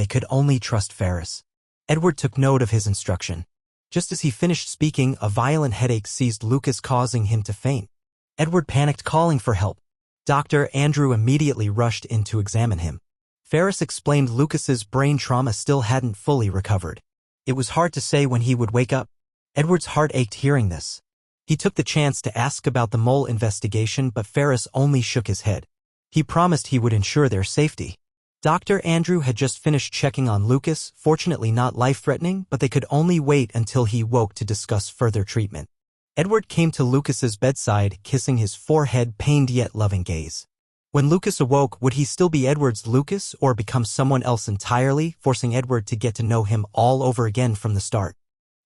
They could only trust Ferris. Edward took note of his instruction. Just as he finished speaking, a violent headache seized Lucas, causing him to faint. Edward panicked, calling for help. Dr. Andrew immediately rushed in to examine him. Ferris explained Lucas's brain trauma still hadn't fully recovered. It was hard to say when he would wake up. Edward's heart ached hearing this. He took the chance to ask about the mole investigation, but Ferris only shook his head. He promised he would ensure their safety. Dr. Andrew had just finished checking on Lucas, fortunately not life-threatening, but they could only wait until he woke to discuss further treatment. Edward came to Lucas's bedside, kissing his forehead, pained yet loving gaze. When Lucas awoke, would he still be Edward's Lucas or become someone else entirely, forcing Edward to get to know him all over again from the start?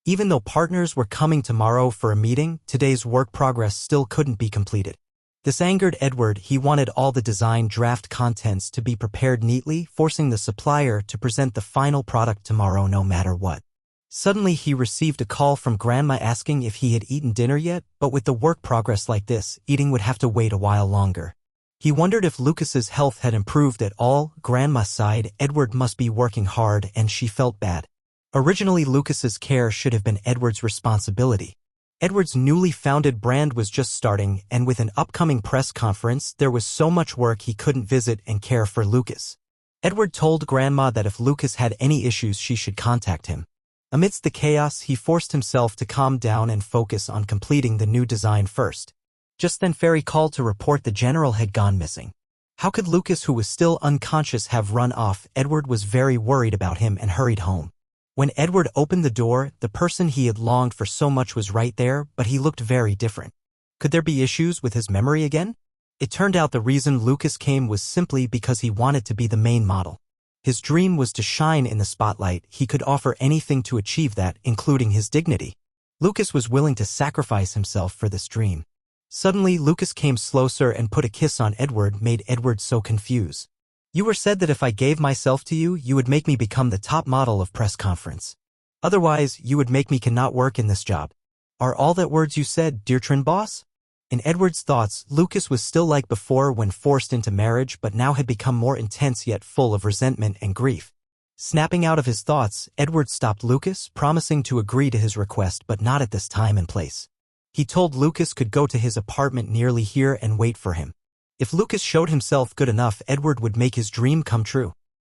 Even though partners were coming tomorrow for a meeting, today's work progress still couldn't be completed. This angered Edward. He wanted all the design draft contents to be prepared neatly, forcing the supplier to present the final product tomorrow no matter what. Suddenly he received a call from Grandma asking if he had eaten dinner yet, but with the work progress like this, eating would have to wait a while longer. He wondered if Lucas's health had improved at all. Grandma sighed. Edward must be working hard, and she felt bad. Originally, Lucas's care should have been Edward's responsibility. Edward's newly founded brand was just starting, and with an upcoming press conference, there was so much work he couldn't visit and care for Lucas. Edward told Grandma that if Lucas had any issues, she should contact him. Amidst the chaos, he forced himself to calm down and focus on completing the new design first. Just then Ferry called to report the general had gone missing. How could Lucas, who was still unconscious, have run off? Edward was very worried about him and hurried home. When Edward opened the door, the person he had longed for so much was right there, but he looked very different. Could there be issues with his memory again? It turned out the reason Lucas came was simply because he wanted to be the main model. His dream was to shine in the spotlight. He could offer anything to achieve that, including his dignity. Lucas was willing to sacrifice himself for this dream. Suddenly, Lucas came closer and put a kiss on Edward, made Edward so confused. You were said that if I gave myself to you, you would make me become the top model of press conference. Otherwise, you would make me cannot work in this job. Are all that words you said, dear Trin boss? In Edward's thoughts, Lucas was still like before when forced into marriage, but now had become more intense yet full of resentment and grief. Snapping out of his thoughts, Edward stopped Lucas, promising to agree to his request, but not at this time and place. He told Lucas could go to his apartment nearly here and wait for him. If Lucas showed himself good enough, Edward would make his dream come true.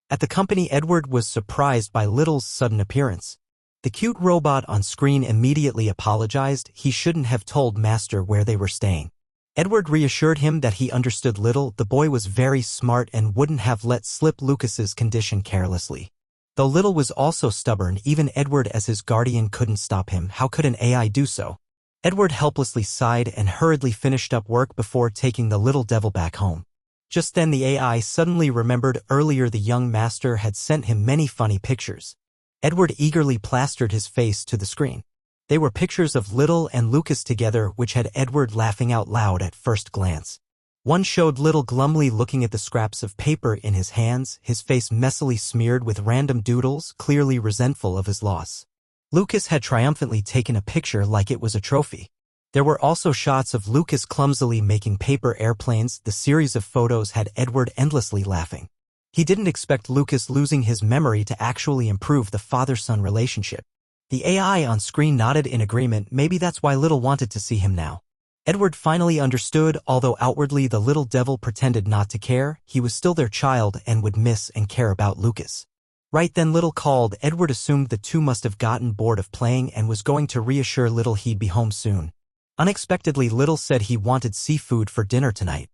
At the company, Edward was surprised by Little's sudden appearance. The cute robot on screen immediately apologized. He shouldn't have told Master where they were staying. Edward reassured him that he understood Little. The boy was very smart and wouldn't have let slip Lucas's condition carelessly. Though Little was also stubborn, even Edward as his guardian couldn't stop him. How could an AI do so? Edward helplessly sighed and hurriedly finished up work before taking the little devil back home. Just then the AI suddenly remembered earlier the young master had sent him many funny pictures. Edward eagerly plastered his face to the screen. They were pictures of Little and Lucas together, which had Edward laughing out loud at first glance. One showed Little glumly looking at the scraps of paper in his hands, his face messily smeared with random doodles, clearly resentful of his loss. Lucas had triumphantly taken a picture like it was a trophy. There were also shots of Lucas clumsily making paper airplanes. The series of photos had Edward endlessly laughing. He didn't expect Lucas losing his memory to actually improve the father-son relationship. The AI on screen nodded in agreement. Maybe that's why Little wanted to see him now. Edward finally understood. Although outwardly the little devil pretended not to care, he was still their child and would miss and care about Lucas. Right then Little called. Edward assumed the two must have gotten bored of playing and was going to reassure Little he'd be home soon. Unexpectedly, Little said he wanted seafood for dinner tonight.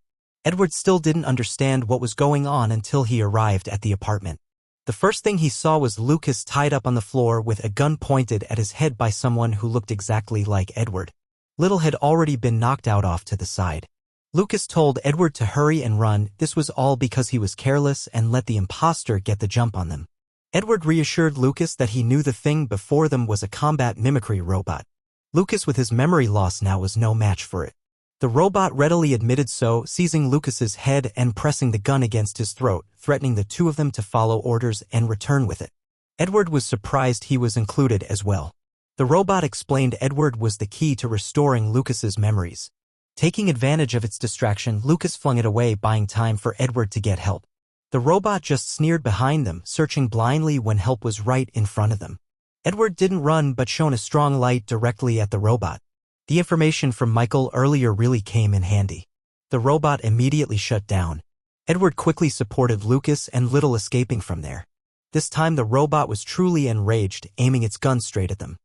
Edward still didn't understand what was going on until he arrived at the apartment. The first thing he saw was Lucas tied up on the floor with a gun pointed at his head by someone who looked exactly like Edward. Little had already been knocked out off to the side. Lucas told Edward to hurry and run. This was all because he was careless and let the imposter get the jump on them. Edward reassured Lucas that he knew the thing before them was a combat mimicry robot. Lucas, with his memory loss now, was no match for it. The robot readily admitted so, seizing Lucas's head and pressing the gun against his throat, threatening the two of them to follow orders and return with it. Edward was surprised he was included as well. The robot explained Edward was the key to restoring Lucas's memories. Taking advantage of its distraction, Lucas flung it away, buying time for Edward to get help. The robot just sneered behind them, searching blindly when help was right in front of them. Edward didn't run but shone a strong light directly at the robot. The information from Michael earlier really came in handy. The robot immediately shut down. Edward quickly supported Lucas and Little, escaping from there. This time the robot was truly enraged, aiming its gun straight at them.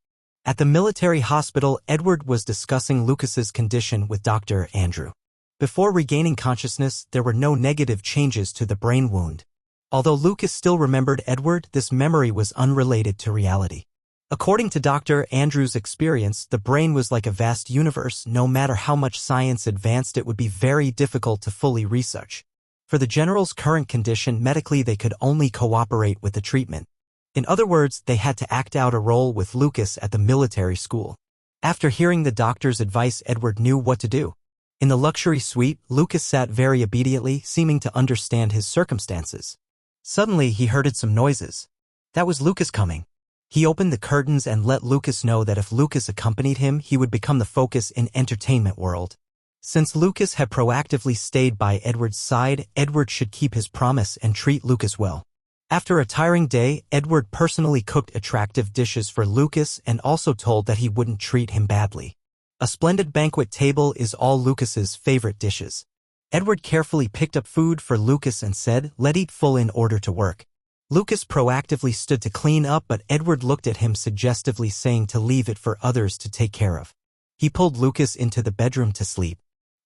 At the military hospital, Edward was discussing Lucas's condition with Dr. Andrew. Before regaining consciousness, there were no negative changes to the brain wound. Although Lucas still remembered Edward, this memory was unrelated to reality. According to Dr. Andrew's experience, the brain was like a vast universe. No matter how much science advanced, it would be very difficult to fully research. For the general's current condition, medically they could only cooperate with the treatment. In other words, they had to act out a role with Lucas at the military school. After hearing the doctor's advice, Edward knew what to do. In the luxury suite, Lucas sat very obediently, seeming to understand his circumstances. Suddenly, he heard some noises. That was Lucas coming. He opened the curtains and let Lucas know that if Lucas accompanied him, he would become the focus in entertainment world. Since Lucas had proactively stayed by Edward's side, Edward should keep his promise and treat Lucas well. After a tiring day, Edward personally cooked attractive dishes for Lucas and also told that he wouldn't treat him badly. A splendid banquet table is all Lucas's favorite dishes. Edward carefully picked up food for Lucas and said, "Let eat full in order to work." Lucas proactively stood to clean up, but Edward looked at him suggestively, saying to leave it for others to take care of. He pulled Lucas into the bedroom to sleep.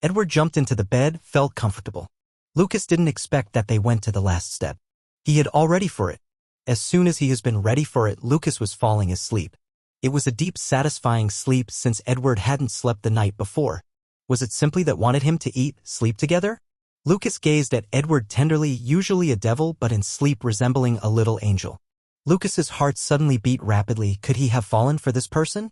Edward jumped into the bed, felt comfortable. Lucas didn't expect that they went to the last step. He had all ready for it. As soon as he has been ready for it, Lucas was falling asleep. It was a deep, satisfying sleep since Edward hadn't slept the night before. Was it simply that wanted him to eat, sleep together? Lucas gazed at Edward tenderly, usually a devil but in sleep resembling a little angel. Lucas's heart suddenly beat rapidly. Could he have fallen for this person?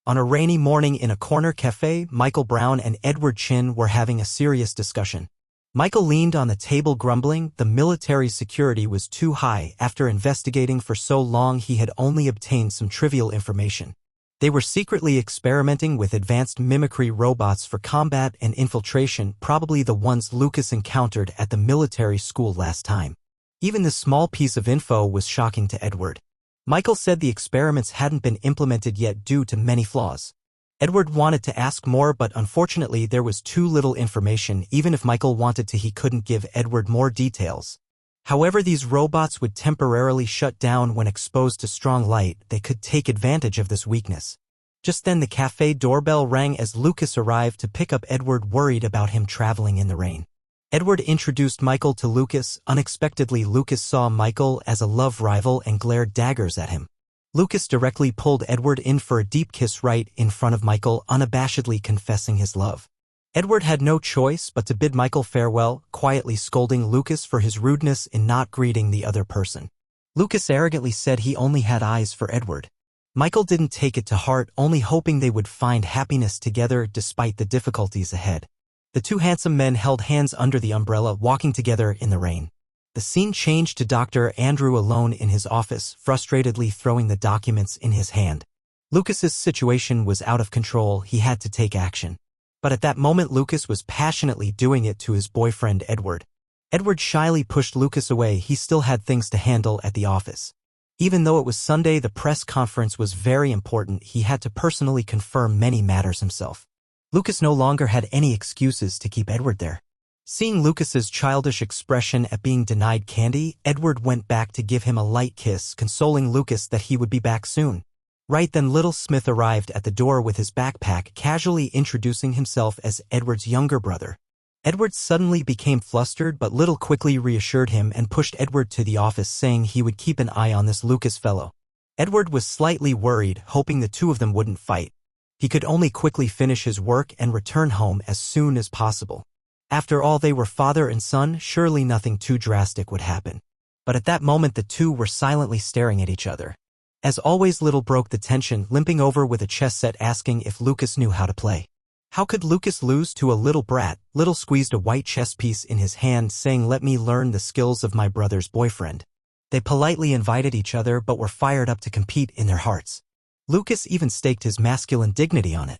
On a rainy morning in a corner cafe, Michael Brown and Edward Chin were having a serious discussion. Michael leaned on the table grumbling the military security was too high. After investigating for so long, he had only obtained some trivial information. They were secretly experimenting with advanced mimicry robots for combat and infiltration, probably the ones Lucas encountered at the military school last time. Even this small piece of info was shocking to Edward. Michael said the experiments hadn't been implemented yet due to many flaws. Edward wanted to ask more, but unfortunately there was too little information. Even if Michael wanted to, he couldn't give Edward more details. However, these robots would temporarily shut down when exposed to strong light. They could take advantage of this weakness. Just then the cafe doorbell rang as Lucas arrived to pick up Edward, worried about him traveling in the rain. Edward introduced Michael to Lucas. Unexpectedly, Lucas saw Michael as a love rival and glared daggers at him. Lucas directly pulled Edward in for a deep kiss right in front of Michael, unabashedly confessing his love. Edward had no choice but to bid Michael farewell, quietly scolding Lucas for his rudeness in not greeting the other person. Lucas arrogantly said he only had eyes for Edward. Michael didn't take it to heart, only hoping they would find happiness together despite the difficulties ahead. The two handsome men held hands under the umbrella, walking together in the rain. The scene changed to Dr. Andrew alone in his office, frustratedly throwing the documents in his hand. Lucas's situation was out of control. He had to take action. But at that moment, Lucas was passionately doing it to his boyfriend Edward. Edward shyly pushed Lucas away. He still had things to handle at the office. Even though it was Sunday, the press conference was very important. He had to personally confirm many matters himself. Lucas no longer had any excuses to keep Edward there. Seeing Lucas's childish expression at being denied candy, Edward went back to give him a light kiss, consoling Lucas that he would be back soon. Right then, Little Smith arrived at the door with his backpack, casually introducing himself as Edward's younger brother. Edward suddenly became flustered, but Little quickly reassured him and pushed Edward to the office, saying he would keep an eye on this Lucas fellow. Edward was slightly worried, hoping the two of them wouldn't fight. He could only quickly finish his work and return home as soon as possible. After all, they were father and son, surely nothing too drastic would happen. But at that moment the two were silently staring at each other. As always, Little broke the tension, limping over with a chess set, asking if Lucas knew how to play. How could Lucas lose to a little brat? Little squeezed a white chess piece in his hand, saying, "Let me learn the skills of my brother's boyfriend." They politely invited each other but were fired up to compete in their hearts. Lucas even staked his masculine dignity on it.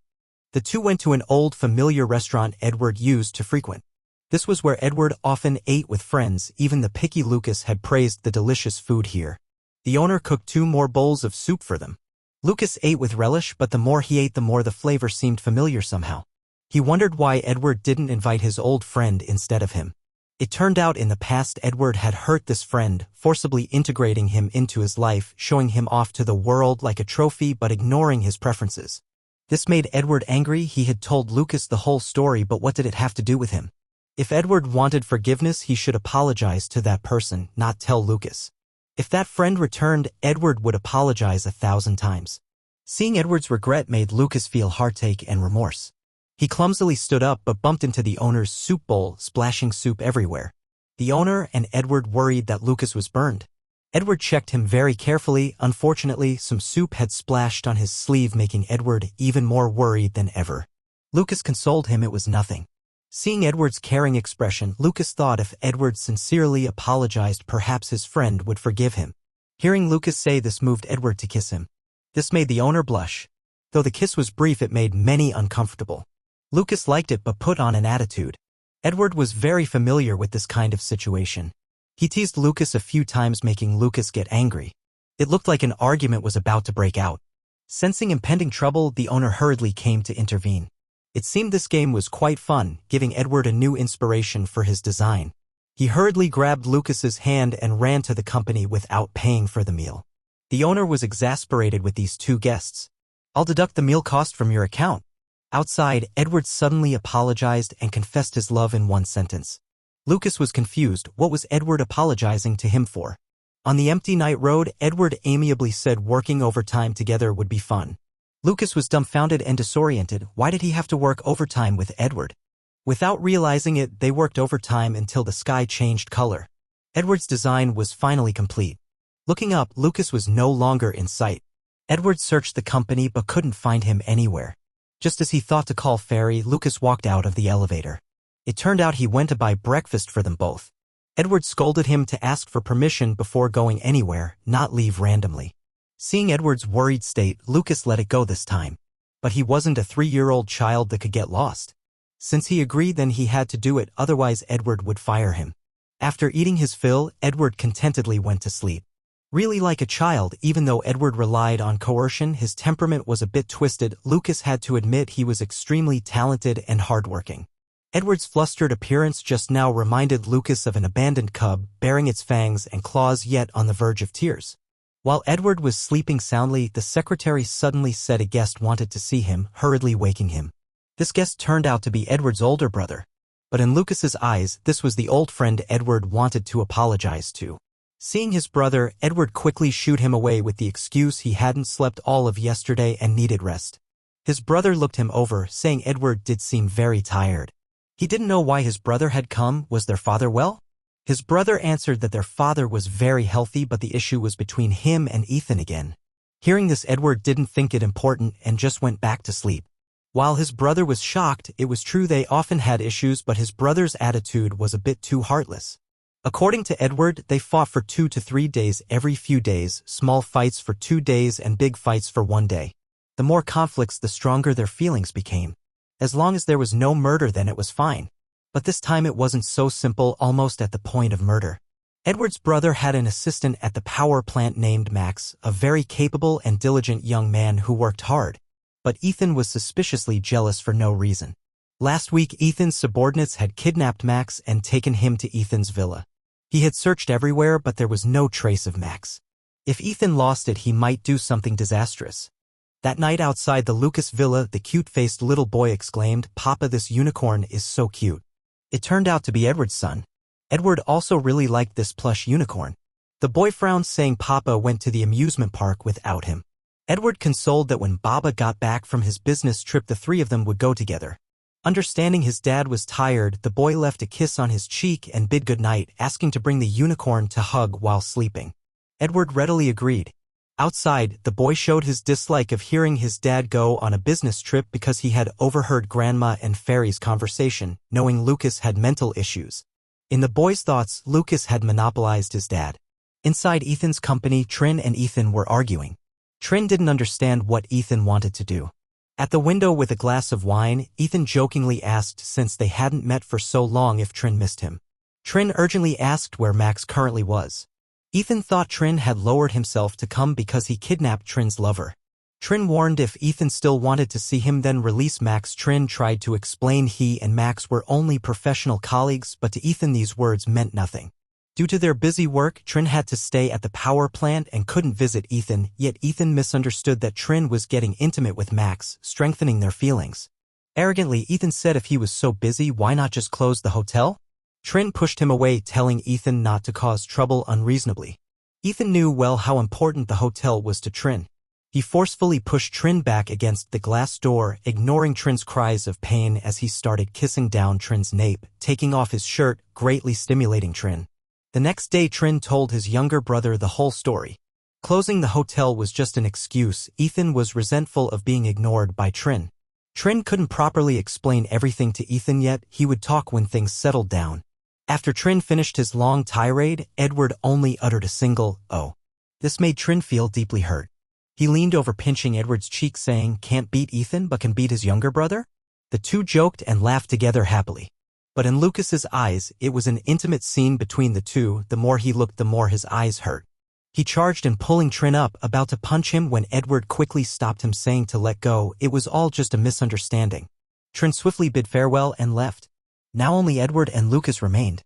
The two went to an old familiar restaurant Edward used to frequent. This was where Edward often ate with friends. Even the picky Lucas had praised the delicious food here. The owner cooked 2 more bowls of soup for them. Lucas ate with relish, but the more he ate the more the flavor seemed familiar somehow. He wondered why Edward didn't invite his old friend instead of him. It turned out in the past Edward had hurt this friend, forcibly integrating him into his life, showing him off to the world like a trophy but ignoring his preferences. This made Edward angry. He had told Lucas the whole story, but what did it have to do with him? If Edward wanted forgiveness, he should apologize to that person, not tell Lucas. If that friend returned, Edward would apologize 1,000 times. Seeing Edward's regret made Lucas feel heartache and remorse. He clumsily stood up but bumped into the owner's soup bowl, splashing soup everywhere. The owner and Edward worried that Lucas was burned. Edward checked him very carefully. Unfortunately, some soup had splashed on his sleeve, making Edward even more worried than ever. Lucas consoled him it was nothing. Seeing Edward's caring expression, Lucas thought if Edward sincerely apologized, perhaps his friend would forgive him. Hearing Lucas say this moved Edward to kiss him. This made the owner blush. Though the kiss was brief, it made many uncomfortable. Lucas liked it but put on an attitude. Edward was very familiar with this kind of situation. He teased Lucas a few times, making Lucas get angry. It looked like an argument was about to break out. Sensing impending trouble, the owner hurriedly came to intervene. It seemed this game was quite fun, giving Edward a new inspiration for his design. He hurriedly grabbed Lucas's hand and ran to the company without paying for the meal. The owner was exasperated with these 2 guests. "I'll deduct the meal cost from your account." Outside, Edward suddenly apologized and confessed his love in one sentence. Lucas was confused. What was Edward apologizing to him for? On the empty night road, Edward amiably said working overtime together would be fun. Lucas was dumbfounded and disoriented. Why did he have to work overtime with Edward? Without realizing it, they worked overtime until the sky changed color. Edward's design was finally complete. Looking up, Lucas was no longer in sight. Edward searched the company but couldn't find him anywhere. Just as he thought to call Fairy, Lucas walked out of the elevator. It turned out he went to buy breakfast for them both. Edward scolded him to ask for permission before going anywhere, not leave randomly. Seeing Edward's worried state, Lucas let it go this time. But he wasn't a 3-year-old child that could get lost. Since he agreed, then he had to do it, otherwise Edward would fire him. After eating his fill, Edward contentedly went to sleep. Really like a child, even though Edward relied on coercion, his temperament was a bit twisted. Lucas had to admit he was extremely talented and hardworking. Edward's flustered appearance just now reminded Lucas of an abandoned cub, baring its fangs and claws yet on the verge of tears. While Edward was sleeping soundly, the secretary suddenly said a guest wanted to see him, hurriedly waking him. This guest turned out to be Edward's older brother. But in Lucas's eyes, this was the old friend Edward wanted to apologize to. Seeing his brother, Edward quickly shooed him away with the excuse he hadn't slept all of yesterday and needed rest. His brother looked him over, saying Edward did seem very tired. He didn't know why his brother had come. Was their father well? His brother answered that their father was very healthy, but the issue was between him and Ethan again. Hearing this, Edward didn't think it important and just went back to sleep. While his brother was shocked, it was true they often had issues, but his brother's attitude was a bit too heartless. According to Edward, they fought for 2 to 3 days every few days, small fights for 2 days and big fights for 1 day. The more conflicts, the stronger their feelings became. As long as there was no murder, then it was fine. But this time it wasn't so simple, almost at the point of murder. Edward's brother had an assistant at the power plant named Max, a very capable and diligent young man who worked hard. But Ethan was suspiciously jealous for no reason. Last week, Ethan's subordinates had kidnapped Max and taken him to Ethan's villa. He had searched everywhere, but there was no trace of Max. If Ethan lost it, he might do something disastrous. That night outside the Lucas villa, the cute-faced little boy exclaimed, "Papa, this unicorn is so cute." It turned out to be Edward's son. Edward also really liked this plush unicorn. The boy frowned, saying Papa went to the amusement park without him. Edward consoled that when Baba got back from his business trip, the 3 of them would go together. Understanding his dad was tired, the boy left a kiss on his cheek and bid goodnight, asking to bring the unicorn to hug while sleeping. Edward readily agreed. Outside, the boy showed his dislike of hearing his dad go on a business trip because he had overheard Grandma and Fairy's conversation, knowing Lucas had mental issues. In the boy's thoughts, Lucas had monopolized his dad. Inside Ethan's company, Trin and Ethan were arguing. Trin didn't understand what Ethan wanted to do. At the window with a glass of wine, Ethan jokingly asked since they hadn't met for so long if Trin missed him. Trin urgently asked where Max currently was. Ethan thought Trin had lowered himself to come because he kidnapped Trin's lover. Trin warned if Ethan still wanted to see him then release Max. Trin tried to explain he and Max were only professional colleagues, but to Ethan these words meant nothing. Due to their busy work, Trin had to stay at the power plant and couldn't visit Ethan, yet Ethan misunderstood that Trin was getting intimate with Max, strengthening their feelings. Arrogantly, Ethan said if he was so busy, why not just close the hotel? Trin pushed him away, telling Ethan not to cause trouble unreasonably. Ethan knew well how important the hotel was to Trin. He forcefully pushed Trin back against the glass door, ignoring Trin's cries of pain as he started kissing down Trin's nape, taking off his shirt, greatly stimulating Trin. The next day Trin told his younger brother the whole story. Closing the hotel was just an excuse. Ethan was resentful of being ignored by Trin. Trin couldn't properly explain everything to Ethan yet, he would talk when things settled down. After Trin finished his long tirade, Edward only uttered a single, "Oh." This made Trin feel deeply hurt. He leaned over pinching Edward's cheek saying, "Can't beat Ethan but can beat his younger brother?" The two joked and laughed together happily. But in Lucas's eyes, it was an intimate scene between the two. The more he looked, the more his eyes hurt. He charged and pulling Trin up, about to punch him when Edward quickly stopped him saying to let go. It was all just a misunderstanding. Trin swiftly bid farewell and left. Now only Edward and Lucas remained.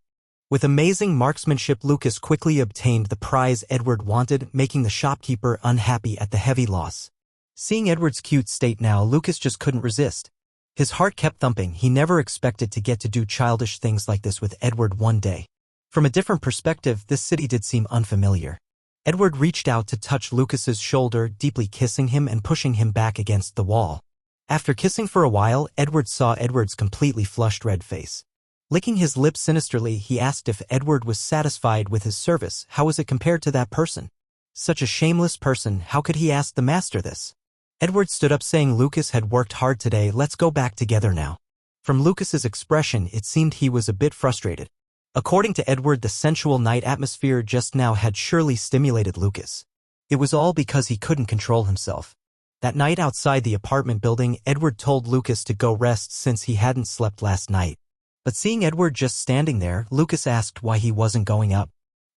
With amazing marksmanship, Lucas quickly obtained the prize Edward wanted, making the shopkeeper unhappy at the heavy loss. Seeing Edward's cute state now, Lucas just couldn't resist. His heart kept thumping. He never expected to get to do childish things like this with Edward one day. From a different perspective, this city did seem unfamiliar. Edward reached out to touch Lucas's shoulder, deeply kissing him and pushing him back against the wall. After kissing for a while, Edward saw Edward's completely flushed red face. Licking his lips sinisterly, he asked if Edward was satisfied with his service. How was it compared to that person? Such a shameless person, how could he ask the master this? Edward stood up saying Lucas had worked hard today, let's go back together now. From Lucas's expression, it seemed he was a bit frustrated. According to Edward, the sensual night atmosphere just now had surely stimulated Lucas. It was all because he couldn't control himself. That night outside the apartment building, Edward told Lucas to go rest since he hadn't slept last night. But seeing Edward just standing there, Lucas asked why he wasn't going up.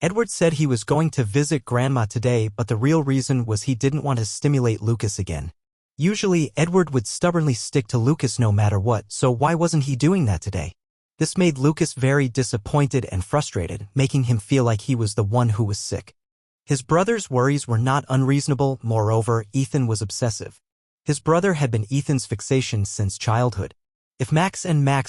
Edward said he was going to visit Grandma today, but the real reason was he didn't want to stimulate Lucas again. Usually, Edward would stubbornly stick to Lucas no matter what, so why wasn't he doing that today? This made Lucas very disappointed and frustrated, making him feel like he was the one who was sick. His brother's worries were not unreasonable. Moreover, Ethan was obsessive. His brother had been Ethan's fixation since childhood. If Max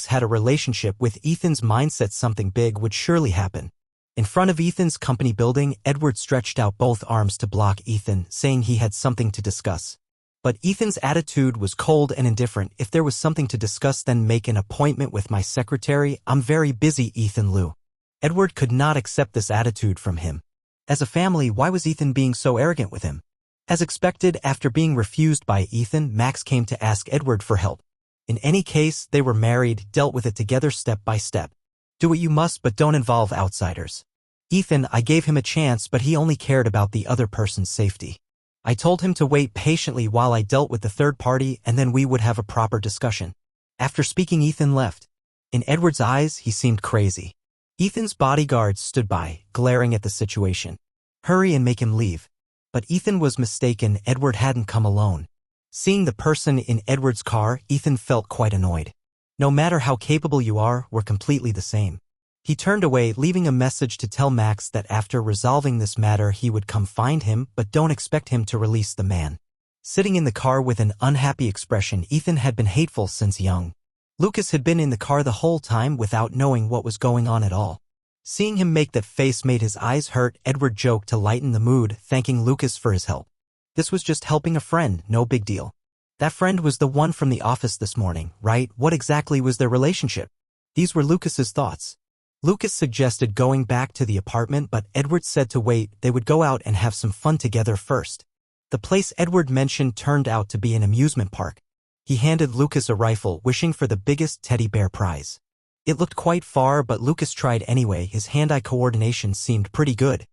had a relationship with Ethan's mindset, something big would surely happen. In front of Ethan's company building, Edward stretched out both arms to block Ethan, saying he had something to discuss. But Ethan's attitude was cold and indifferent. If there was something to discuss, then make an appointment with my secretary. I'm very busy, Ethan Liu. Edward could not accept this attitude from him. As a family, why was Ethan being so arrogant with him? As expected, after being refused by Ethan, Max came to ask Edward for help. In any case, they were married, dealt with it together step by step. Do what you must, but don't involve outsiders. Ethan, I gave him a chance, but he only cared about the other person's safety. I told him to wait patiently while I dealt with the third party, and then we would have a proper discussion. After speaking, Ethan left. In Edward's eyes, he seemed crazy. Ethan's bodyguards stood by, glaring at the situation. Hurry and make him leave. But Ethan was mistaken. Edward hadn't come alone. Seeing the person in Edward's car, Ethan felt quite annoyed. No matter how capable you are, we're completely the same. He turned away, leaving a message to tell Max that after resolving this matter he would come find him, but don't expect him to release the man. Sitting in the car with an unhappy expression, Ethan had been hateful since young. Lucas had been in the car the whole time without knowing what was going on at all. Seeing him make that face made his eyes hurt. Edward joked to lighten the mood, thanking Lucas for his help. This was just helping a friend, no big deal. That friend was the one from the office this morning, right? What exactly was their relationship? These were Lucas's thoughts. Lucas suggested going back to the apartment, but Edward said to wait. They would go out and have some fun together first. The place Edward mentioned turned out to be an amusement park. He handed Lucas a rifle, wishing for the biggest teddy bear prize. It looked quite far, but Lucas tried anyway. His hand-eye coordination seemed pretty good.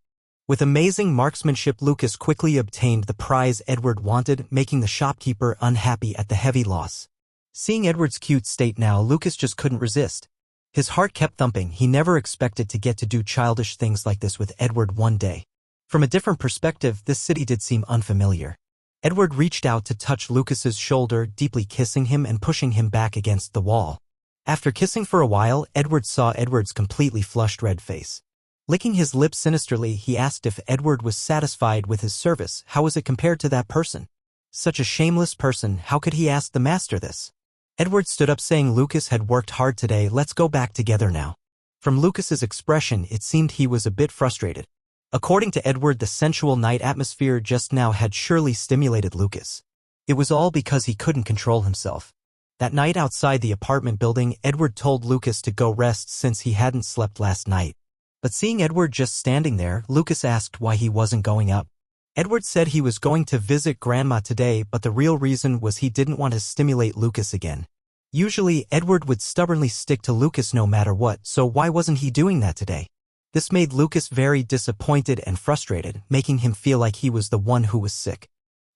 With amazing marksmanship, Lucas quickly obtained the prize Edward wanted, making the shopkeeper unhappy at the heavy loss. Seeing Edward's cute state now, Lucas just couldn't resist. His heart kept thumping. He never expected to get to do childish things like this with Edward one day. From a different perspective, this city did seem unfamiliar. Edward reached out to touch Lucas's shoulder, deeply kissing him and pushing him back against the wall. After kissing for a while, Edward saw Edward's completely flushed red face. Licking his lips sinisterly, he asked if Edward was satisfied with his service. How was it compared to that person? Such a shameless person, how could he ask the master this? Edward stood up saying Lucas had worked hard today, let's go back together now. From Lucas's expression, it seemed he was a bit frustrated. According to Edward, the sensual night atmosphere just now had surely stimulated Lucas. It was all because he couldn't control himself. That night outside the apartment building, Edward told Lucas to go rest since he hadn't slept last night. But seeing Edward just standing there, Lucas asked why he wasn't going up. Edward said he was going to visit Grandma today, but the real reason was he didn't want to stimulate Lucas again. Usually, Edward would stubbornly stick to Lucas no matter what, so why wasn't he doing that today? This made Lucas very disappointed and frustrated, making him feel like he was the one who was sick.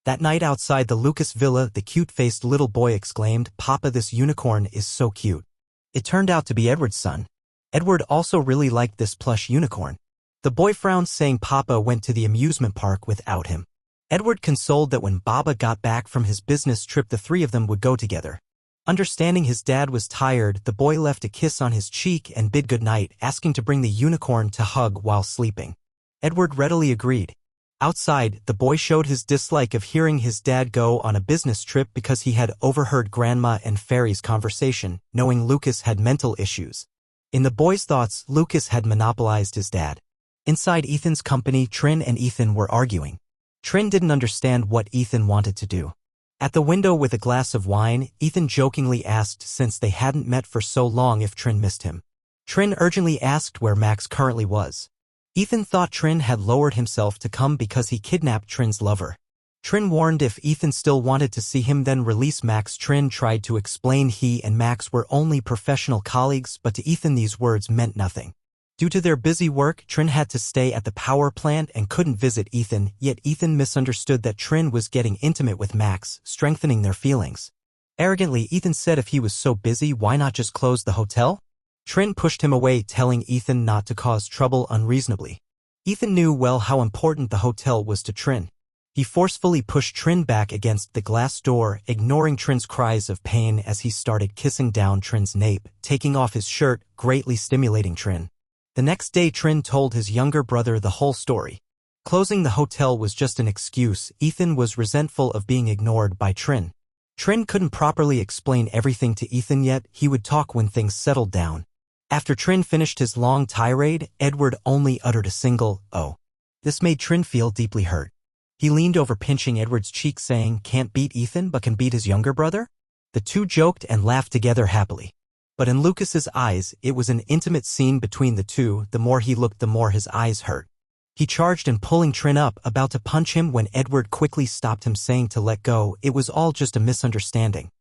That night outside the Lucas villa, the cute-faced little boy exclaimed, "Papa, this unicorn is so cute." It turned out to be Edward's son. Edward also really liked this plush unicorn. The boy frowned, saying Papa went to the amusement park without him. Edward consoled that when Baba got back from his business trip, the three of them would go together. Understanding his dad was tired, the boy left a kiss on his cheek and bid goodnight, asking to bring the unicorn to hug while sleeping. Edward readily agreed. Outside, the boy showed his dislike of hearing his dad go on a business trip because he had overheard Grandma and Fairy's conversation, knowing Lucas had mental issues. In the boy's thoughts, Lucas had monopolized his dad. Inside Ethan's company, Trin and Ethan were arguing. Trin didn't understand what Ethan wanted to do. At the window with a glass of wine, Ethan jokingly asked since they hadn't met for so long if Trin missed him. Trin urgently asked where Max currently was. Ethan thought Trin had lowered himself to come because he kidnapped Trin's lover. Trin warned if Ethan still wanted to see him then release Max. Trin tried to explain he and Max were only professional colleagues, but to Ethan these words meant nothing. Due to their busy work, Trin had to stay at the power plant and couldn't visit Ethan, yet Ethan misunderstood that Trin was getting intimate with Max, strengthening their feelings. Arrogantly, Ethan said if he was so busy, why not just close the hotel? Trin pushed him away, telling Ethan not to cause trouble unreasonably. Ethan knew well how important the hotel was to Trin. He forcefully pushed Trin back against the glass door, ignoring Trin's cries of pain as he started kissing down Trin's nape, taking off his shirt, greatly stimulating Trin. The next day, Trin told his younger brother the whole story. Closing the hotel was just an excuse. Ethan was resentful of being ignored by Trin. Trin couldn't properly explain everything to Ethan yet, he would talk when things settled down. After Trin finished his long tirade, Edward only uttered a single, "Oh." This made Trin feel deeply hurt. He leaned over, pinching Edward's cheek, saying, "Can't beat Ethan but can beat his younger brother?" The two joked and laughed together happily. But in Lucas's eyes, it was an intimate scene between the two. The more he looked, the more his eyes hurt. He charged and pulling Trin up, about to punch him when Edward quickly stopped him, saying to let go. It was all just a misunderstanding.